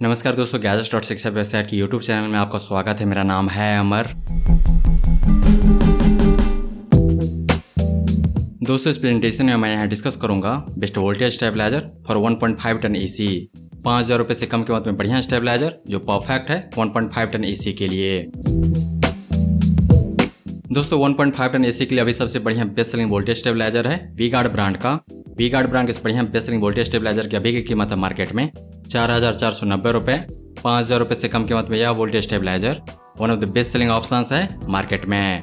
नमस्कार दोस्तों, गैजेट्स.शिक्षा वेबसाइट की यूट्यूब चैनल में आपका स्वागत है। मेरा नाम है अमर। दोस्तों, इस प्रेजेंटेशन में मैं यहाँ डिस्कस करूंगा best voltage stabiliser for 1.5 ton AC. 5,000 रुपये से कम कीमत में बढ़िया स्टेबलाइजर जो परफेक्ट है 1.5 टन एसी के लिए। दोस्तों, 1.5 टन एसी के लिए अभी सबसे बढ़िया बेस्ट सेलिंग वोल्टेज स्टेबलाइजर है वी-गार्ड ब्रांड का। वी-गार्ड ब्रांड इस बढ़िया बेस्ट सेलिंग वोल्टेज स्टेबलाइजर की अभी की कीमत है मार्केट में 4,490 रुपये। 5,000 रुपये से कम कीमत में यह voltage stabiliser one of the best selling options है मार्केट में।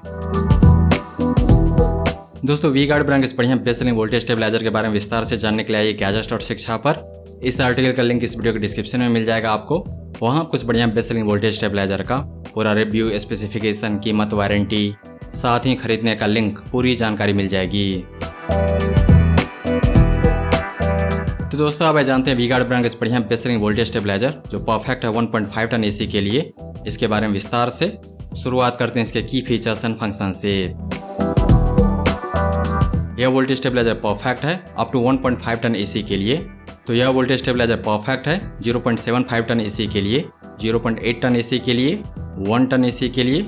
दोस्तों, वी-गार्ड ब्रांड इस बढ़िया बेस्ट सेलिंग वोल्टेज स्टेबलाइजर के बारे में विस्तार से जानने के लिए आइए गैजेट्स.शिक्षा पर। इस आर्टिकल का लिंक इस वीडियो के डिस्क्रिप्शन में मिल जाएगा आपको। वहाँ कुछ बढ़िया बेस्ट सेलिंग वोल्टेज स्टेबलाइजर का पूरा रिव्यू, स्पेसिफिकेशन, कीमत, वारंटी, साथ ही खरीदने का लिंक, पूरी जानकारी मिल जाएगी। तो दोस्तों, अब जानते हैं वी-गार्ड ब्रांड इस बढ़िया बेस्ट सेलिंग वोल्टेज स्टेबलाइजर जो परफेक्ट है 1.5 टन एसी के लिए। इसके बारे में विस्तार से शुरुआत करते हैं इसके की फीचर्स एंड फंक्शन से। यह वोल्टेज स्टेबलाइजर परफेक्ट है अप टू 1.5 टन एसी के लिए। तो यह वोल्टेज स्टेबलाइजर परफेक्ट है 0.75 टन एसी के लिए, 0.8 टन एसी के लिए, 1 टन एसी के लिए,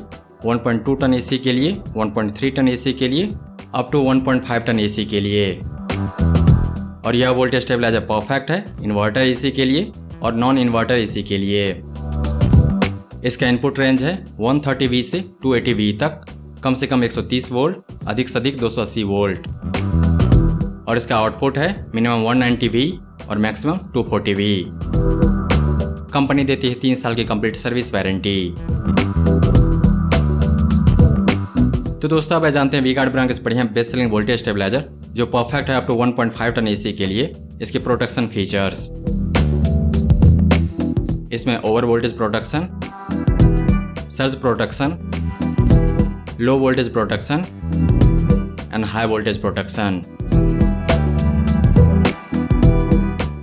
1.2 टन एसी के लिए, 1.3 टन एसी के लिए, अप टू 1.5 टन एसी के लिए। और यह वोल्टेज स्टेबलाइजर परफेक्ट है इन्वर्टर एसी के लिए और नॉन इन्वर्टर एसी के लिए। इसका इनपुट रेंज है 130V से 280V तक, कम से कम 130 वोल्ट, अधिक से अधिक 280 वोल्ट। और इसका आउटपुट है मिनिमम 190V और मैक्सिमम 240V। कंपनी देती है 3 साल की कंप्लीट सर्विस वारंटी। तो दोस्तों, अब जानते हैं वी-गार्ड ब्रांड इस बढ़िया बेस्ट सेलिंग वोल्टेज स्टेबलाइजर जो परफेक्ट है अप टू 1.5 टन एसी के लिए। इसके प्रोटेक्शन फीचर्स, इसमें over voltage protection, surge protection, low voltage protection and high voltage protection.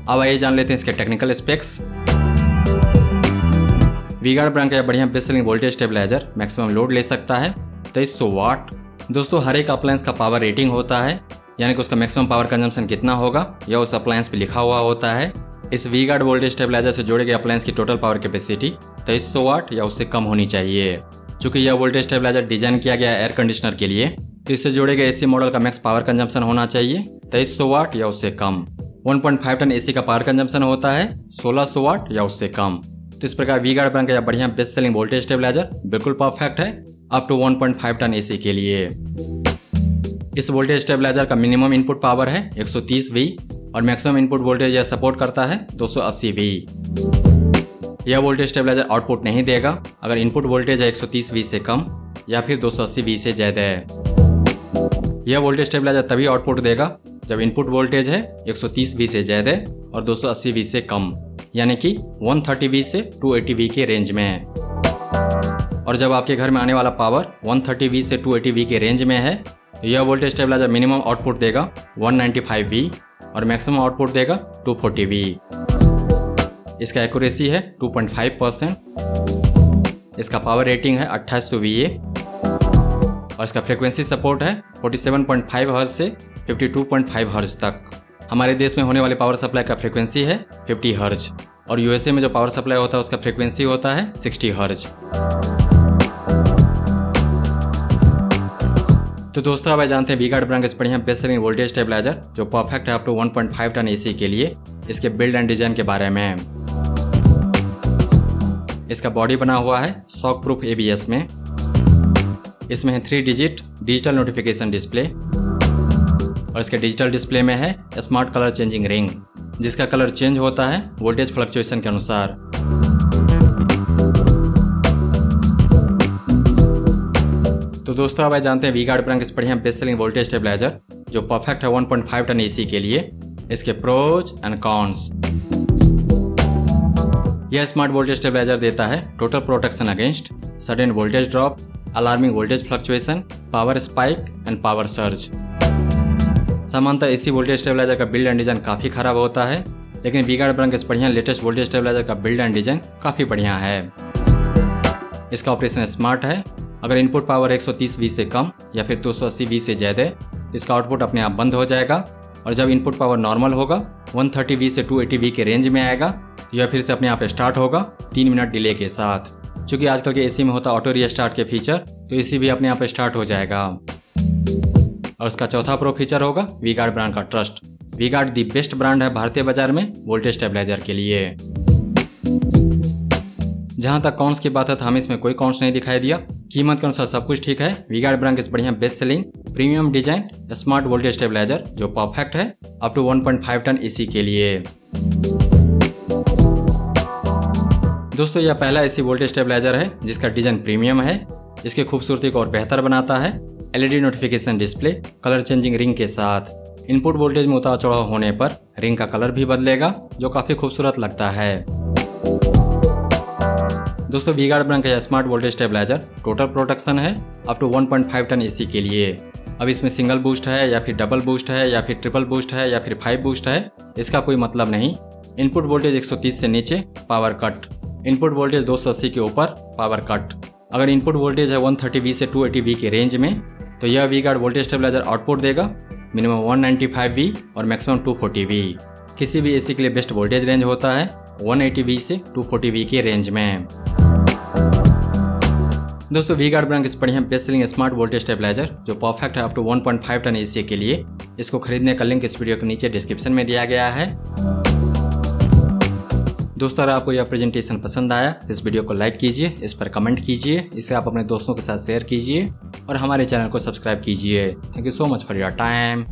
अब आइए जान लेते हैं इसके टेक्निकल स्पेक्स। वी-गार्ड ब्रांड का बढ़िया best selling voltage stabiliser maximum load ले सकता है 2300 वाट। दोस्तों, हर एक अप्लायंस का पावर रेटिंग होता है, यानी कि उसका मैक्सिमम पावर कंजम्पशन कितना होगा यह उस अप्लायंस पे लिखा हुआ होता है। इस वी-गार्ड वोल्टेज स्टेबलाइजर से जोड़े गए अप्लायंस की टोटल पावर कैपेसिटी 2300 वाट या उससे कम होनी चाहिए। चूंकि यह वोल्टेज स्टेबलाइजर डिजाइन किया गया एयर कंडीशनर के लिए, तो इससे जोड़े गए एसी मॉडल का मैक्स पावर कंजम्पशन होना चाहिए 2300 वाट या उससे कम। 1.5 टन एसी का पावर कंजम्पशन होता है 1600 वाट या उससे कम। तो इस प्रकार वी-गार्ड ब्रांड का यह बढ़िया बेस्ट सेलिंग वोल्टेज स्टेबलाइजर बिल्कुल परफेक्ट है अप टू 1.5 टन एसी के लिए। इस वोल्टेज स्टेबलाइजर का मिनिमम इनपुट पावर है 130V और मैक्सिमम इनपुट वोल्टेज यह सपोर्ट करता है 280V। यह वोल्टेज स्टेबलाइजर आउटपुट नहीं देगा अगर इनपुट वोल्टेज है 130V से कम या फिर 280V से ज़्यादा है। यह वोल्टेज स्टेबलाइजर तभी आउटपुट देगा जब इनपुट वोल्टेज है 130V से ज़्यादा और 280V से कम, यानी कि 130V से 280V के रेंज में। और जब आपके घर में आने वाला पावर 130V से 280V के रेंज में है, तो यह वोल्टेज स्टेबलाइजर मिनिमम आउटपुट देगा 195V और मैक्सिमम आउटपुट देगा 240V। इसका एक्यूरेसी है 2.5%। इसका पावर रेटिंग है 2800 VA और इसका फ्रीक्वेंसी सपोर्ट है 47.5 हर्ट्ज से 52.5 हर्ट्ज तक। हमारे देश में होने वाले पावर सप्लाई का फ्रीक्वेंसी है 50 हर्ट्ज और यूएसए में जो पावर सप्लाई होता है उसका फ्रीक्वेंसी होता है 60 हर्ट्ज। तो दोस्तों, अब जानते हैं वी-गार्ड ब्रांड इस बढ़िया बेस्ट सेलिंग वोल्टेज स्टेबलाइजर जो परफेक्ट है अप टू 1.5 टन एसी के लिए। इसके बिल्ड एंड डिजाइन के बारे में, इसका बॉडी बना हुआ है शॉक प्रूफ ABS में। इसमें है 3 डिजिट डिजिटल नोटिफिकेशन डिस्प्ले और इसके डिजिटल डिस्प्ले में है स्मार्ट कलर चेंजिंग रिंग, जिसका कलर चेंज होता है वोल्टेज फ्लक्चुएशन के अनुसार। तो दोस्तों, अब जानते हैं वी-गार्ड ब्रांड इस बढ़िया बेस्ट सेलिंग वोल्टेज स्टेबलाइजर जो परफेक्ट है 1.5 टन एसी के लिए। इसके प्रोज एंड कॉन्स। यह स्मार्ट वोल्टेज स्टेबलाइजर देता है total protection against sudden voltage drop, alarming voltage fluctuation, power spike and power surge. सामान्यतः एसी वोल्टेज स्टेबलाइजर का बिल्ड एंड डिजाइन काफ़ी खराब होता है, लेकिन वी-गार्ड ब्रांड इस बढ़िया लेटेस्ट वोल्टेज स्टेबलाइजर का बिल्ड एंड डिजाइन काफ़ी बढ़िया है। इसका ऑपरेशन स्मार्ट है। अगर इनपुट पावर 130V से कम या फिर 280V से ज़्यादा, इसका आउटपुट अपने आप बंद हो जाएगा और और जब इनपुट पावर नॉर्मल होगा 130V से 280V के रेंज में आएगा तो यह फिर से अपने आप स्टार्ट होगा 3 मिनट डिले के साथ। चूँकि आजकल के एसी में होता ऑटो रीस्टार्ट के फीचर, तो एसी भी अपने आप स्टार्ट हो जाएगा। और उसका चौथा प्रो फीचर होगा वी-गार्ड ब्रांड का trust. V-Guard the best brand है भारतीय बाजार में वोल्टेज स्टेबलाइजर के लिए। जहां तक कॉन्स की बात है तो हमें इसमें कोई कॉन्स नहीं दिखाई दिया। कीमत के अनुसार सब कुछ ठीक है। वी-गार्ड ब्रांड के बढ़िया best selling premium design smart voltage stabiliser जो परफेक्ट है अप टू 1.5 टन एसी के लिए। दोस्तों यह पहला एसी वोल्टेज स्टेबलाइजर है जिसका डिजाइन प्रीमियम है। इसकी खूबसूरती को और बेहतर बनाता है LED notification display colour changing ring के साथ। इनपुट वोल्टेज में उतार चढ़ाव होने पर रिंग का कलर भी बदलेगा जो काफी खूबसूरत लगता है। दोस्तों वी-गार्ड ब्रांड का smart voltage stabiliser total protection है अप टू 1.5 टन एसी के लिए। अब इसमें सिंगल बूस्ट है या फिर डबल बूस्ट है या फिर ट्रिपल बूस्ट है या फिर 5 बूस्ट है, इसका कोई मतलब नहीं। इनपुट वोल्टेज 130 से नीचे पावर कट, इनपुट वोल्टेज 280 के ऊपर पावर कट। अगर इनपुट वोल्टेज है 130V से 280V के रेंज में तो यह वी-गार्ड वोल्टेज स्टेबलाइजर आउटपुट देगा मिनिमम 195V और मैक्सिमम 240V। किसी भी एसी के लिए बेस्ट वोल्टेज रेंज होता है 180V से 240V के रेंज में। दोस्तों वी-गार्ड ब्रांड के बढ़िया best selling smart voltage stabiliser जो परफेक्ट है अप टू 1.5 टन एसी के लिए, इसको खरीदने का लिंक इस वीडियो के नीचे डिस्क्रिप्शन में दिया गया है। दोस्तों अगर आपको यह प्रेजेंटेशन पसंद आया तो इस वीडियो को लाइक कीजिए, इस पर कमेंट कीजिए, इसे आप अपने दोस्तों के साथ शेयर कीजिए और हमारे चैनल को सब्सक्राइब कीजिए। Thank you so much for your time.